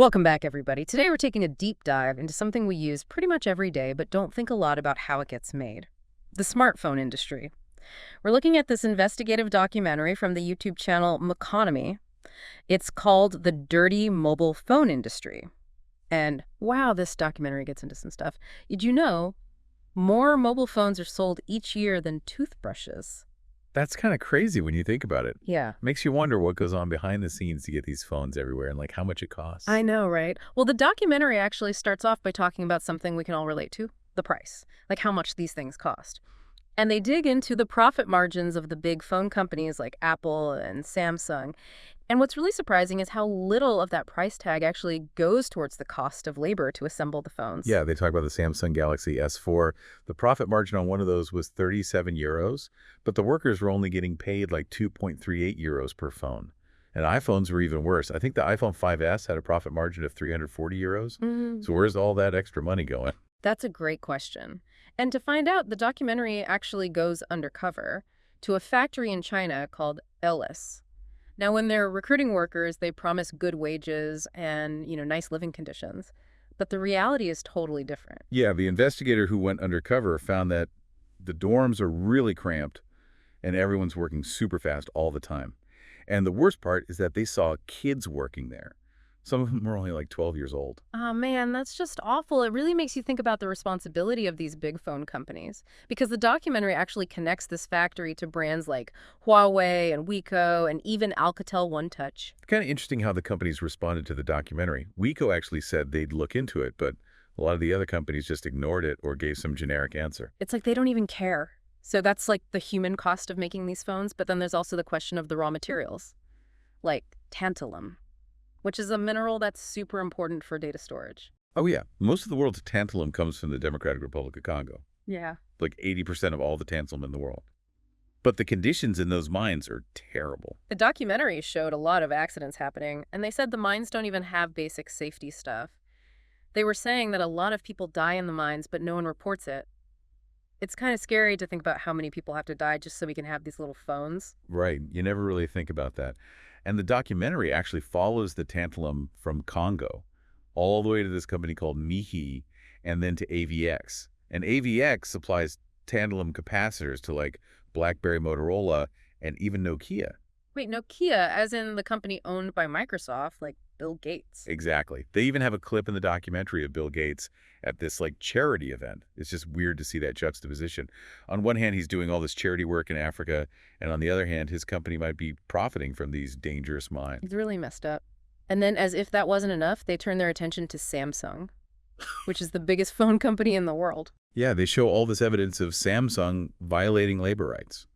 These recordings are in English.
Welcome back, everybody. Today we're taking a deep dive into something we use pretty much every day, but don't think a lot about how it gets made. The smartphone industry. We're looking at this investigative documentary from the YouTube channel Maconomy. It's called The Dirty Mobile Phone Industry. And wow, this documentary gets into some stuff. Did you know more mobile phones are sold each year than toothbrushes? That's kind of crazy when you think about it. Yeah. Makes you wonder what goes on behind the scenes to get these phones everywhere and like how much it costs. I know, right? Well, the documentary actually starts off by talking about something we can all relate to, the price, like how much these things cost. And they dig into the profit margins of the big phone companies like Apple and Samsung. And what's really surprising is how little of that price tag actually goes towards the cost of labor to assemble the phones. Yeah, they talk about the Samsung Galaxy S4. The profit margin on one of those was 37 euros, but the workers were only getting paid like 2.38 euros per phone. And iPhones were even worse. I think the iPhone 5S had a profit margin of 340 euros. So where's all that extra money going? That's a great question. And to find out, the documentary actually goes undercover to a factory in China called Ellis. Now, when they're recruiting workers, they promise good wages and, nice living conditions. But the reality is totally different. Yeah, the investigator who went undercover found that the dorms are really cramped and everyone's working super fast all the time. And the worst part is that they saw kids working there. Some of them were only like 12 years old. Oh, man, that's just awful. It really makes you think about the responsibility of these big phone companies. Because the documentary actually connects this factory to brands like Huawei and Wiko and even Alcatel One Touch. Kind of interesting how the companies responded to the documentary. Wiko actually said they'd look into it, but a lot of the other companies just ignored it or gave some generic answer. It's like they don't even care. So that's like the human cost of making these phones. But then there's also the question of the raw materials, like tantalum, which is a mineral that's super important for data storage. Oh yeah, most of the world's tantalum comes from the Democratic Republic of Congo. Yeah. Like 80% of all the tantalum in the world. But the conditions in those mines are terrible. The documentary showed a lot of accidents happening, and they said the mines don't even have basic safety stuff. They were saying that a lot of people die in the mines, but no one reports it. It's kind of scary to think about how many people have to die just so we can have these little phones. Right, you never really think about that. And the documentary actually follows the tantalum from Congo all the way to this company called Mihi and then to AVX. And AVX supplies tantalum capacitors to like BlackBerry, Motorola, and even Nokia. Wait, Nokia, as in the company owned by Microsoft, like Bill Gates. Exactly. They even have a clip in the documentary of Bill Gates at this like charity event. It's just weird to see that juxtaposition. On one hand, he's doing all this charity work in Africa, and on the other hand, his company might be profiting from these dangerous mines. It's really messed up. And then, as if that wasn't enough, they turn their attention to Samsung, which is the biggest phone company in the world. Yeah, they show all this evidence of Samsung violating labor rights,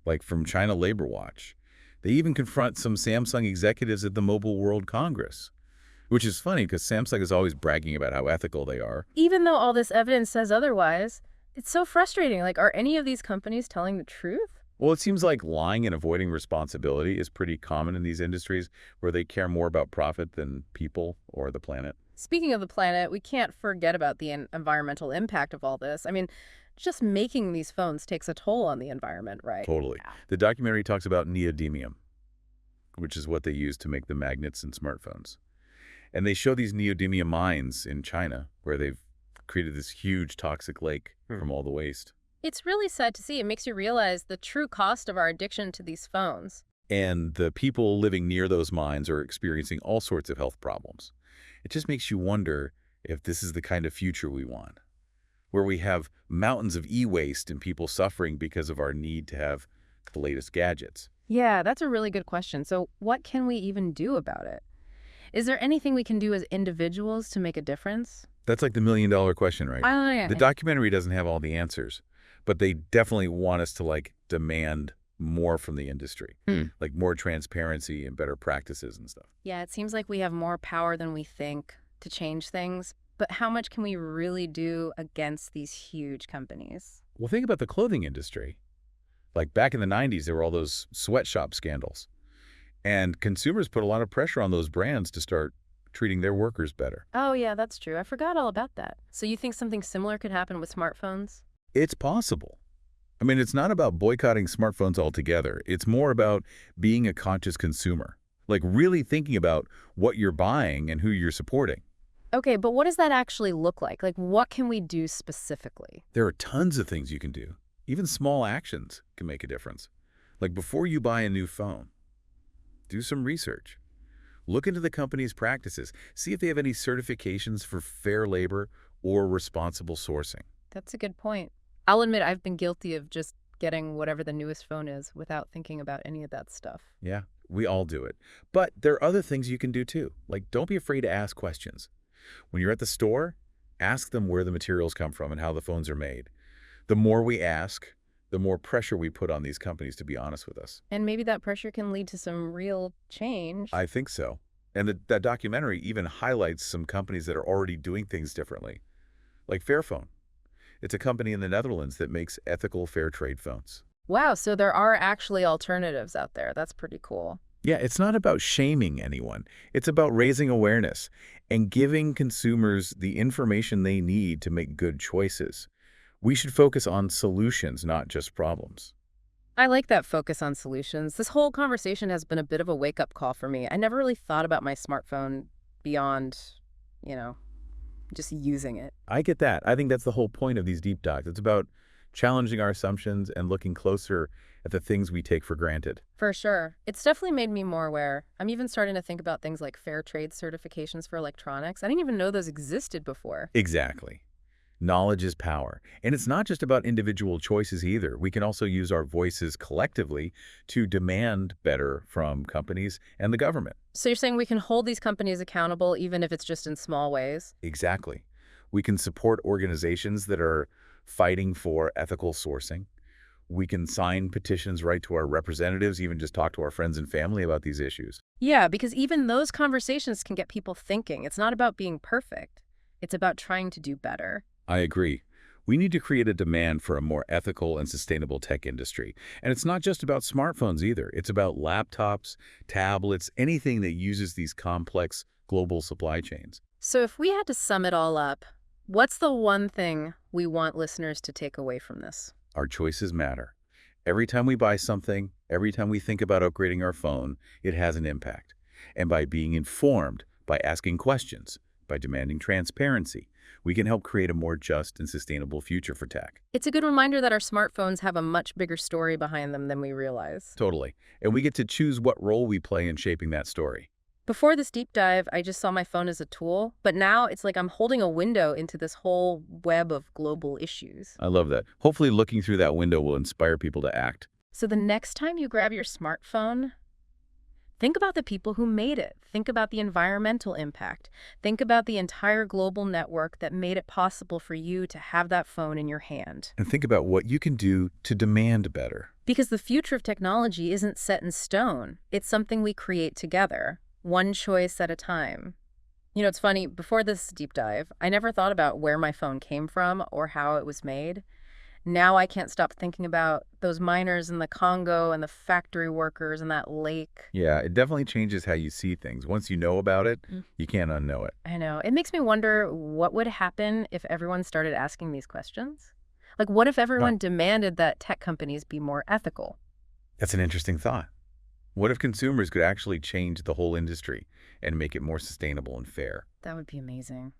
like from China Labor Watch. They even confront some Samsung executives at the Mobile World Congress, which is funny because Samsung is always bragging about how ethical they are. Even though all this evidence says otherwise, it's so frustrating. Like, are any of these companies telling the truth? Well, it seems like lying and avoiding responsibility is pretty common in these industries where they care more about profit than people or the planet. Speaking of the planet, we can't forget about the environmental impact of all this. I mean, just making these phones takes a toll on the environment, right? Totally. The documentary talks about neodymium, which is what they use to make the magnets in smartphones. And they show these neodymium mines in China where they've created this huge toxic lake from all the waste. It's really sad to see. It makes you realize the true cost of our addiction to these phones. And the people living near those mines are experiencing all sorts of health problems. It just makes you wonder if this is the kind of future we want, where we have mountains of e-waste and people suffering because of our need to have the latest gadgets. Yeah, that's a really good question. So what can we even do about it? Is there anything we can do as individuals to make a difference? That's like the million-dollar question, right? Yeah. The documentary doesn't have all the answers, but they definitely want us to like demand more from the industry, like more transparency and better practices and stuff. Yeah, it seems like we have more power than we think to change things. But how much can we really do against these huge companies? Well, think about the clothing industry. Like back in the 90s, there were all those sweatshop scandals. And consumers put a lot of pressure on those brands to start treating their workers better. Oh, yeah, that's true. I forgot all about that. So you think something similar could happen with smartphones? It's possible. I mean, it's not about boycotting smartphones altogether. It's more about being a conscious consumer. like really thinking about what you're buying and who you're supporting. Okay, but what does that actually look like? Like, what can we do specifically? There are tons of things you can do. Even small actions can make a difference. Like before you buy a new phone, do some research. Look into the company's practices. See if they have any certifications for fair labor or responsible sourcing. That's a good point. I'll admit I've been guilty of just getting whatever the newest phone is without thinking about any of that stuff. Yeah, we all do it. But there are other things you can do too. Like don't be afraid to ask questions. When you're at the store, ask them where the materials come from and how the phones are made. The more we ask, the more pressure we put on these companies to be honest with us. And maybe that pressure can lead to some real change. I think so. And that documentary even highlights some companies that are already doing things differently, like Fairphone. It's a company in the Netherlands that makes ethical fair trade phones. Wow, so there are actually alternatives out there. That's pretty cool. Yeah, it's not about shaming anyone. It's about raising awareness and giving consumers the information they need to make good choices. We should focus on solutions, not just problems. I like that focus on solutions. This whole conversation has been a bit of a wake-up call for me. I never really thought about my smartphone beyond, you know, just using it. I get that. I think that's the whole point of these deep dives. It's about challenging our assumptions and looking closer at the things we take for granted. For sure. It's definitely made me more aware. I'm even starting to think about things like fair trade certifications for electronics. I didn't even know those existed before. Exactly. Knowledge is power. And it's not just about individual choices either. We can also use our voices collectively to demand better from companies and the government. So you're saying we can hold these companies accountable even if it's just in small ways? Exactly. We can support organizations that are fighting for ethical sourcing. We can sign petitions right to our representatives, even just talk to our friends and family about these issues. Yeah, because even those conversations can get people thinking. It's not about being perfect. It's about trying to do better. I agree. We need to create a demand for a more ethical and sustainable tech industry. And it's not just about smartphones either. It's about laptops, tablets, anything that uses these complex global supply chains. So if we had to sum it all up, what's the one thing we want listeners to take away from this? Our choices matter. Every time we buy something, every time we think about upgrading our phone, it has an impact. And by being informed, by asking questions, by demanding transparency, we can help create a more just and sustainable future for tech. It's a good reminder that our smartphones have a much bigger story behind them than we realize. Totally. And we get to choose what role we play in shaping that story. Before this deep dive, I just saw my phone as a tool, but now it's like I'm holding a window into this whole web of global issues. I love that. Hopefully looking through that window will inspire people to act. So the next time you grab your smartphone, think about the people who made it. Think about the environmental impact. Think about the entire global network that made it possible for you to have that phone in your hand. And think about what you can do to demand better. Because the future of technology isn't set in stone. It's something we create together, one choice at a time. You know, it's funny, before this deep dive, I never thought about where my phone came from or how it was made. Now I can't stop thinking about those miners in the Congo and the factory workers and that lake. Yeah, it definitely changes how you see things. Once you know about it, you can't unknow it. I know. It makes me wonder what would happen if everyone started asking these questions? Like, what if everyone demanded that tech companies be more ethical? That's an interesting thought. What if consumers could actually change the whole industry and make it more sustainable and fair? That would be amazing.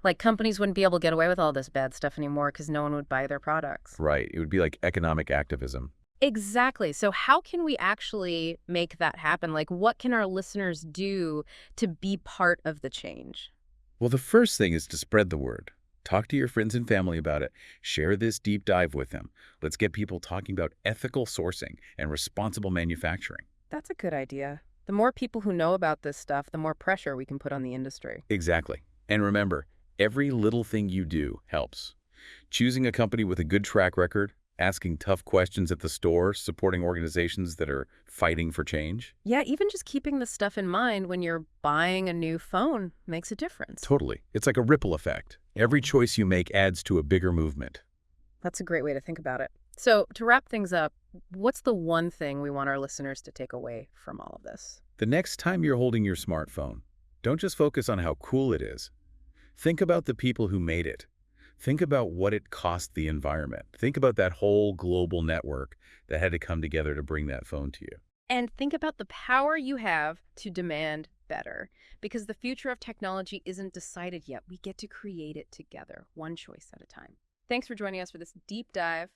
Like, companies wouldn't be able to get away with all this bad stuff anymore because no one would buy their products. Right. It would be like economic activism. Exactly. So how can we actually make that happen? Like, what can our listeners do to be part of the change? Well, the first thing is to spread the word. Talk to your friends and family about it. Share this deep dive with them. Let's get people talking about ethical sourcing and responsible manufacturing. That's a good idea. The more people who know about this stuff, the more pressure we can put on the industry. Exactly. And remember, every little thing you do helps. Choosing a company with a good track record, asking tough questions at the store, supporting organizations that are fighting for change. Yeah, even just keeping this stuff in mind when you're buying a new phone makes a difference. Totally. It's like a ripple effect. Every choice you make adds to a bigger movement. That's a great way to think about it. So to wrap things up, what's the one thing we want our listeners to take away from all of this? The next time you're holding your smartphone, don't just focus on how cool it is. Think about the people who made it. Think about what it cost the environment. Think about that whole global network that had to come together to bring that phone to you. And think about the power you have to demand better, because the future of technology isn't decided yet. We get to create it together, one choice at a time. Thanks for joining us for this deep dive